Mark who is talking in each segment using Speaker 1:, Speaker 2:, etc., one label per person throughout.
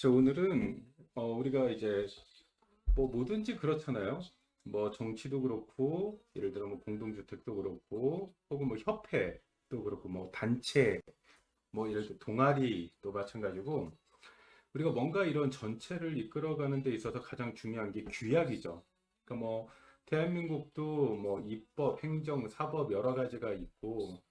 Speaker 1: 오늘은 우리가 이제 뭐 뭐든지 그렇잖아요. 뭐 정치도 그렇고 예를 들어 뭐 공동주택도 그렇고 혹은 뭐 협회도 그렇고 뭐 단체 뭐 예를 들어 동아리도 마찬가지고 우리가 뭔가 이런 전체를 이끌어가는 데 있어서 가장 중요한 게 규약이죠. 그러니까 뭐 대한민국도 뭐 입법, 행정, 사법 여러 가지가 있고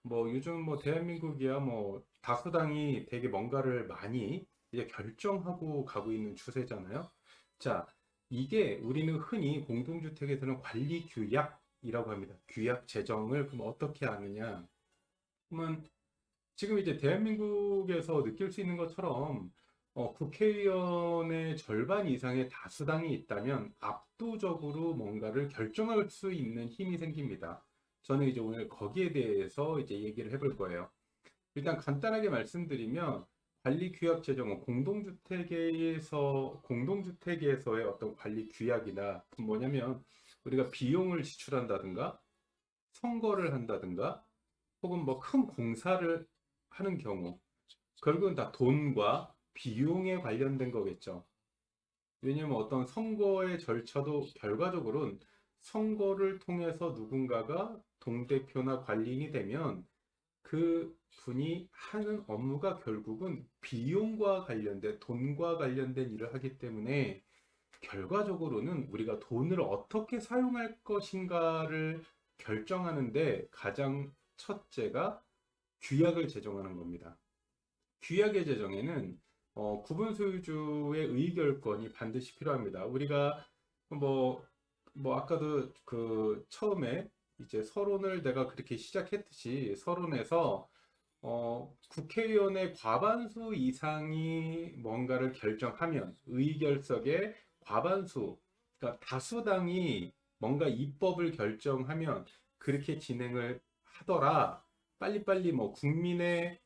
Speaker 1: 뭐 요즘 뭐 대한민국이야 뭐 다수당이 되게 뭔가를 많이 이제 결정하고 가고 있는 추세잖아요. 자, 이게 우리는 흔히 공동주택에서는 관리 규약이라고 합니다. 규약 제정을 그럼 어떻게 하느냐? 그러면 지금 이제 대한민국에서 느낄 수 있는 것처럼 국회의원의 절반 이상의 다수당이 있다면 압도적으로 뭔가를 결정할 수 있는 힘이 생깁니다. 저는 이제 오늘 거기에 대해서 이제 얘기를 해볼 거예요. 일단 간단하게 말씀드리면 관리 규약 제정은 공동주택에서의 어떤 관리 규약이나 뭐냐면 우리가 비용을 지출한다든가 선거를 한다든가 혹은 뭐 큰 공사를 하는 경우 결국은 다 돈과 비용에 관련된 거겠죠. 왜냐하면 어떤 선거의 절차도 결과적으로는 선거를 통해서 누군가가 동대표나 관리인이 되면 그 분이 하는 업무가 결국은 비용과 관련된 돈과 관련된 일을 하기 때문에 결과적으로는 우리가 돈을 어떻게 사용할 것인가를 결정하는데 가장 첫째가 규약을 제정하는 겁니다. 규약의 제정에는 구분 소유주의 의결권이 반드시 필요합니다. 우리가 뭐, 뭐 아까도 그 처음에 이제 서론을 내가 그렇게 시작했듯이 서론에서 국회의원의 과반수 이상이 뭔가를 결정하면 의결석의 과반수, 그러니까 다수당이 뭔가 입법을 결정하면 그렇게 진행을 하더라. 빨리빨리 뭐 국민의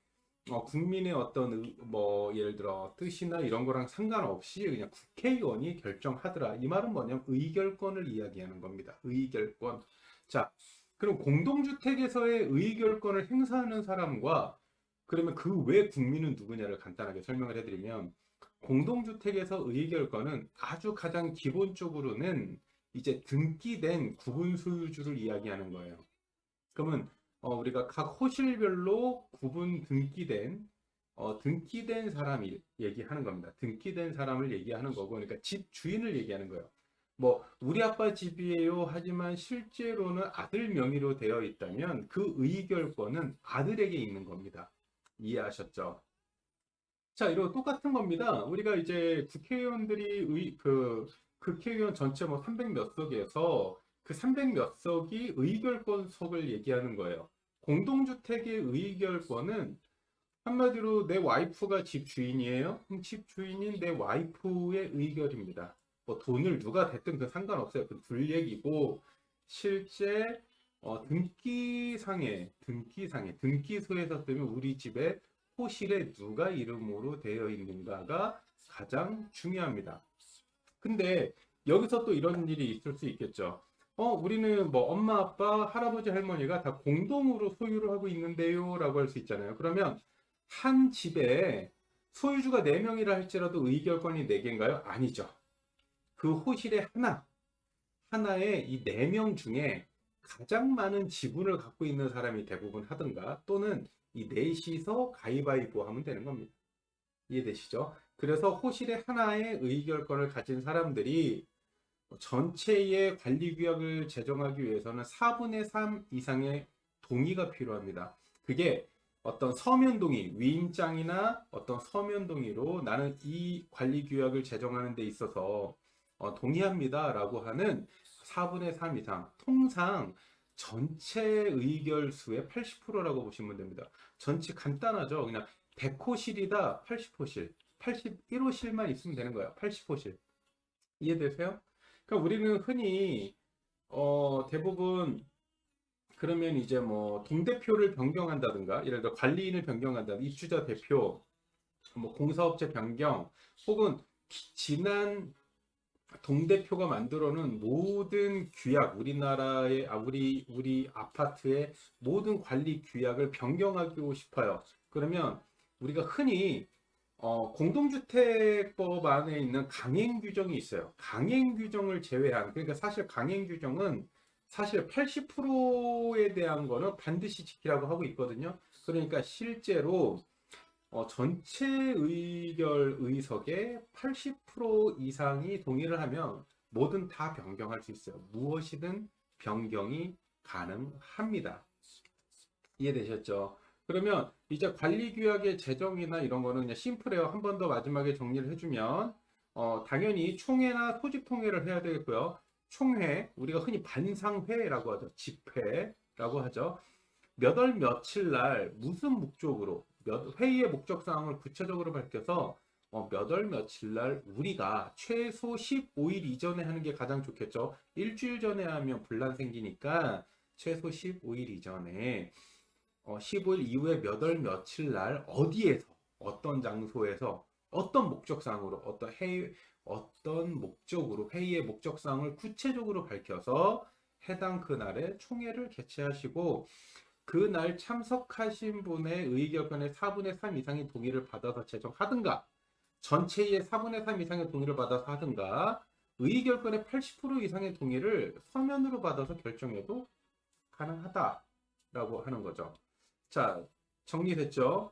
Speaker 1: 어떤 뭐 예를 들어 뜻이나 이런 거랑 상관없이 그냥 국회의원이 결정하더라. 이 말은 뭐냐면 의결권을 이야기하는 겁니다. 의결권. 자, 그럼 공동주택에서의 의결권을 행사하는 사람과 그러면 그 외 국민은 누구냐를 간단하게 설명을 해드리면 공동주택에서 의결권은 아주 가장 기본적으로는 이제 등기된 구분 소유주를 이야기하는 거예요. 그러면 우리가 각 호실별로 구분 등기된 사람이 얘기하는 겁니다. 등기된 사람을 얘기하는 거고, 그러니까 집 주인을 얘기하는 거예요. 뭐 우리 아빠 집이에요. 하지만 실제로는 아들 명의로 되어 있다면 그 의결권은 아들에게 있는 겁니다. 이해하셨죠? 자, 이거 똑같은 겁니다. 우리가 이제 국회의원 전체 뭐 300 몇 석에서 그 300 몇 석이 의결권석을 얘기하는 거예요. 공동주택의 의결권은 한마디로 내 와이프가 집 주인이에요. 그럼 집 주인인 내 와이프의 의결입니다. 뭐 돈을 누가 댔든 그 상관없어요. 그 둘 얘기고 실제 등기소에서 뜨면 우리 집에 호실에 누가 이름으로 되어 있는가가 가장 중요합니다. 근데 여기서 또 이런 일이 있을 수 있겠죠. 우리는 뭐 엄마, 아빠, 할아버지, 할머니가 다 공동으로 소유를 하고 있는데요. 라고 할 수 있잖아요. 그러면 한 집에 소유주가 4명이라 할지라도 의결권이 4개인가요? 아니죠. 그 호실에 하나의 이 4명 중에 가장 많은 지분을 갖고 있는 사람이 대부분 하든가 또는 이 넷이서 가위바위보 하면 되는 겁니다. 이해되시죠? 그래서 호실에 하나의 의결권을 가진 사람들이 전체의 관리 규약을 제정하기 위해서는 4분의 3 이상의 동의가 필요합니다. 그게 어떤 서면 동의, 위임장이나 어떤 서면 동의로 나는 이 관리 규약을 제정하는 데 있어서 동의합니다라고 하는 4분의 3 이상. 통상 전체 의결수의 80%라고 보시면 됩니다. 전체 간단하죠. 그냥 100호실이다 80호실, 81호실만 있으면 되는 거예요. 80호실. 이해되세요? 그러니까 우리는 흔히 대부분 그러면 이제 뭐 동대표를 변경한다든가 예를 들어 관리인을 변경한다 입주자 대표 뭐 공사업체 변경 혹은 지난 동대표가 만들어 놓은 모든 규약 우리나라의 우리 아파트의 모든 관리 규약을 변경하고 싶어요. 그러면 우리가 흔히 공동주택법 안에 있는 강행 규정이 있어요. 강행 규정을 제외한, 그러니까 사실 강행 규정은 사실 80%에 대한 거는 반드시 지키라고 하고 있거든요. 그러니까 실제로 전체 의결 의석의 80% 이상이 동의를 하면 뭐든 다 변경할 수 있어요. 무엇이든 변경이 가능합니다. 이해되셨죠? 그러면 이제 관리규약의 제정이나 이런 거는 그냥 심플해요. 한 번 더 마지막에 정리를 해주면, 당연히 총회나 소집통회를 해야 되겠고요. 총회, 우리가 흔히 반상회라고 하죠. 집회라고 하죠. 몇 월 며칠 날 무슨 목적으로, 회의의 목적 사항을 구체적으로 밝혀서 몇 월 며칠 날 우리가 최소 15일 이전에 하는 게 가장 좋겠죠. 일주일 전에 하면 분란 생기니까 최소 15일 이전에 15일 이후에 몇 월 며칠 날 어디에서 어떤 장소에서 어떤 목적상으로 어떤 목적으로 회의의 목적상을 구체적으로 밝혀서 해당 그날에 총회를 개최하시고 그날 참석하신 분의 의결권의 4분의 3 이상의 동의를 받아서 제정하든가 전체의 4분의 3 이상의 동의를 받아서 하든가 의결권의 80% 이상의 동의를 서면으로 받아서 결정해도 가능하다라고 하는 거죠. 자, 정리됐죠?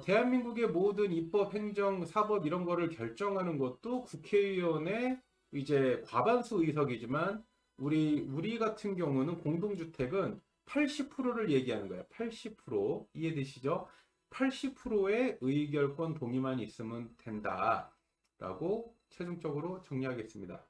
Speaker 1: 대한민국의 모든 입법, 행정, 사법 이런 거를 결정하는 것도 국회의원의 이제 과반수 의석이지만 우리 같은 경우는 공동주택은 80%를 얘기하는 거예요. 80% 이해되시죠? 80%의 의결권 동의만 있으면 된다라고 최종적으로 정리하겠습니다.